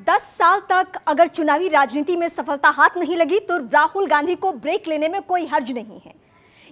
10 साल तक अगर चुनावी राजनीति में सफलता हाथ नहीं लगी तो राहुल गांधी को ब्रेक लेने में कोई हर्ज नहीं है।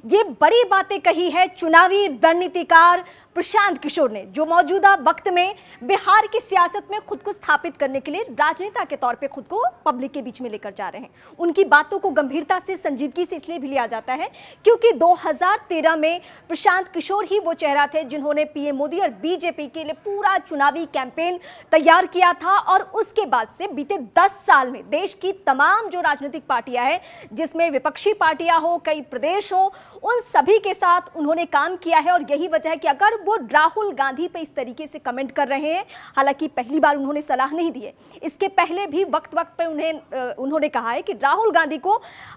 ये बड़ी बातें कही है चुनावी रणनीतिकार प्रशांत किशोर ने, जो मौजूदा वक्त में बिहार की सियासत में खुद को स्थापित करने के लिए राजनेता के तौर पे खुद को पब्लिक के बीच में लेकर जा रहे हैं। उनकी बातों को गंभीरता से, संजीदगी से इसलिए भी लिया जाता है क्योंकि 2013 में प्रशांत किशोर ही वो चेहरा थे जिन्होंने पीएम मोदी और बीजेपी के लिए पूरा चुनावी कैंपेन तैयार किया था। और उसके बाद से बीते 10 साल में देश की तमाम जो राजनीतिक पार्टियां हैं, जिसमें विपक्षी पार्टियां हो, कई प्रदेश हो, उन सभी के साथ उन्होंने काम किया है। और यही वजह है कि अगर वो राहुल गांधी पे इस तरीके से कमेंट कर रहे हैं, हालांकि पहली बार उन्होंने सलाह नहीं दी है, इसके पहले भी वक्त पर उन्होंने कहा है कि राहुल गांधी को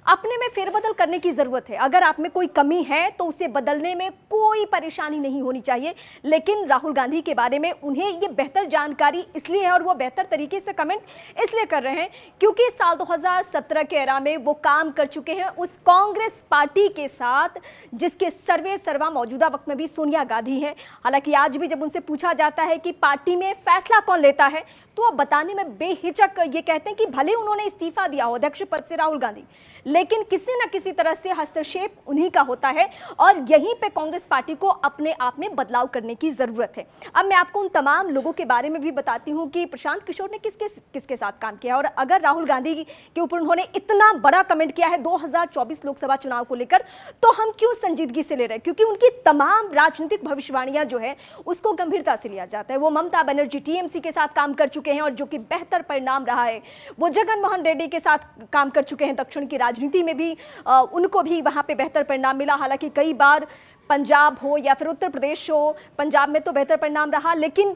अपने में फेरबदल करने की जरूरत है। अगर आप में कोई कमी है तो उसे बदलने में कोई परेशानी नहीं होनी चाहिए। लेकिन राहुल गांधी के बारे में उन्हें ये बेहतर जानकारी इसलिए है और वो बेहतर तरीके से कमेंट इसलिए कर रहे हैं क्योंकि साल 2017 के एरा में वो काम कर चुके हैं उस कांग्रेस पार्टी के साथ जिसके सर्वे सर्वा मौजूदा वक्त में भी सोनिया गांधी हैं। हालांकि आज भी जब उनसे पूछा जाता है कि पार्टी में फैसला कौन लेता है तो वो बताने में बेहिचक ये कहते हैं कि भले उन्होंने इस्तीफा दिया हो अध्यक्ष पद से राहुल गांधी, लेकिन किसी न किसी तरह से हस्तक्षेप उन्हीं का होता है और यहीं पे कांग्रेस पार्टी को अपने आप में बदलाव करने की जरूरत है। अब मैं आपको उन तमाम लोगों के बारे में भी बताती हूँ कि प्रशांत किशोर ने किसके साथ काम किया। और अगर राहुल गांधी के ऊपर उन्होंने इतना बड़ा कमेंट किया है 2024 लोकसभा चुनाव को लेकर, तो हम क्यों संजीदगी से ले रहे हैं? क्योंकि उनकी तमाम राजनीतिक भविष्यवाणियां जो है उसको गंभीरता से लिया जाता है। वो ममता बनर्जी टीएमसी के साथ काम कर चुके हैं और जो कि बेहतर परिणाम रहा है। वो जगन मोहन रेड्डी के साथ काम कर चुके हैं, दक्षिण की राजनीति में भी उनको भी वहां पे बेहतर परिणाम मिला। हालांकि कई बार पंजाब हो या फिर उत्तर प्रदेश हो, पंजाब में तो बेहतर परिणाम रहा, लेकिन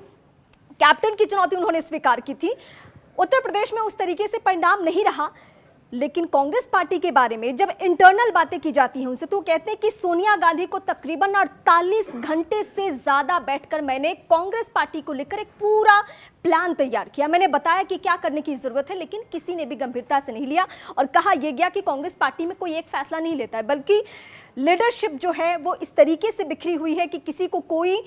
कैप्टन की चुनौती उन्होंने स्वीकार की थी। उत्तर प्रदेश में उस तरीके से परिणाम नहीं रहा। लेकिन कांग्रेस पार्टी के बारे में जब इंटरनल बातें की जाती हैं उनसे, तो कहते हैं कि सोनिया गांधी को तकरीबन 48 घंटे से ज्यादा बैठकर मैंने कांग्रेस पार्टी को लेकर एक पूरा प्लान तैयार किया। मैंने बताया कि क्या करने की जरूरत है, लेकिन किसी ने भी गंभीरता से नहीं लिया और कहा यह गया कि कांग्रेस पार्टी में कोई एक फैसला नहीं लेता है, बल्कि लीडरशिप जो है वो इस तरीके से बिखरी हुई है कि किसी को कोई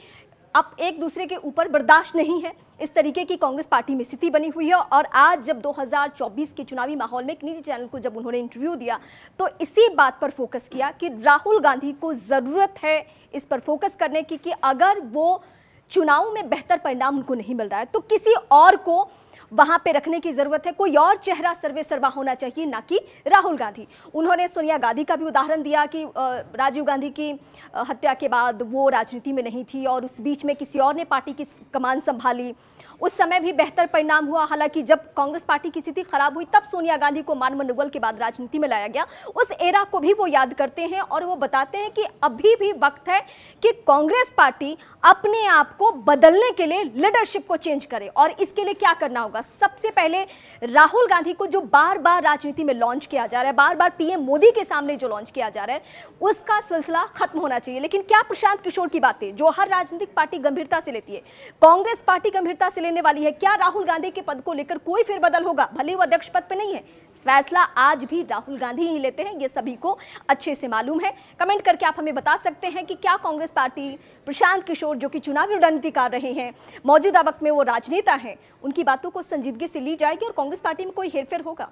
अब एक दूसरे के ऊपर बर्दाश्त नहीं है। इस तरीके की कांग्रेस पार्टी में स्थिति बनी हुई है। और आज जब 2024 के चुनावी माहौल में एक निजी चैनल को जब उन्होंने इंटरव्यू दिया तो इसी बात पर फोकस किया कि राहुल गांधी को जरूरत है इस पर फोकस करने की कि अगर वो चुनाव में बेहतर परिणाम उनको नहीं मिल रहा है तो किसी और को वहां पे रखने की जरूरत है। कोई और चेहरा सर्वे सर्वा होना चाहिए, ना कि राहुल गांधी। उन्होंने सोनिया गांधी का भी उदाहरण दिया कि राजीव गांधी की हत्या के बाद वो राजनीति में नहीं थी और उस बीच में किसी और ने पार्टी की कमान संभाली। उस समय भी बेहतर परिणाम हुआ। हालांकि जब कांग्रेस पार्टी की स्थिति खराब हुई तब सोनिया गांधी को मान मनोबल के बाद राजनीति में लाया गया। उस एरा को भी वो याद करते हैं और वो बताते हैं कि अभी भी वक्त है कि कांग्रेस पार्टी अपने आप को बदलने के लिए लीडरशिप को चेंज करे। और इसके लिए क्या करना होगा? सबसे पहले राहुल गांधी को जो बार बार राजनीति में लॉन्च किया जा रहा है, बार बार पीएम मोदी के सामने जो लॉन्च किया जा रहा है, उसका सिलसिला खत्म होना चाहिए। लेकिन क्या प्रशांत किशोर की बातें जो हर राजनीतिक पार्टी गंभीरता से लेती है, कांग्रेस पार्टी गंभीरता से लेने वाली है? क्या राहुल गांधी के पद को लेकर कोई फेरबदल होगा? भले वो अध्यक्ष पद पे नहीं है, फैसला आज भी राहुल गांधी ही लेते हैं, ये सभी को अच्छे से मालूम है। कमेंट करके आप हमें बता सकते हैं कि क्या कांग्रेस पार्टी, प्रशांत किशोर जो कि चुनावी रणनीति कर रहे हैं, मौजूदा वक्त में वो राजनेता हैं, उनकी बातों को संजीदगी से ली जाएगी और कांग्रेस पार्टी में कोई हेरफेर होगा?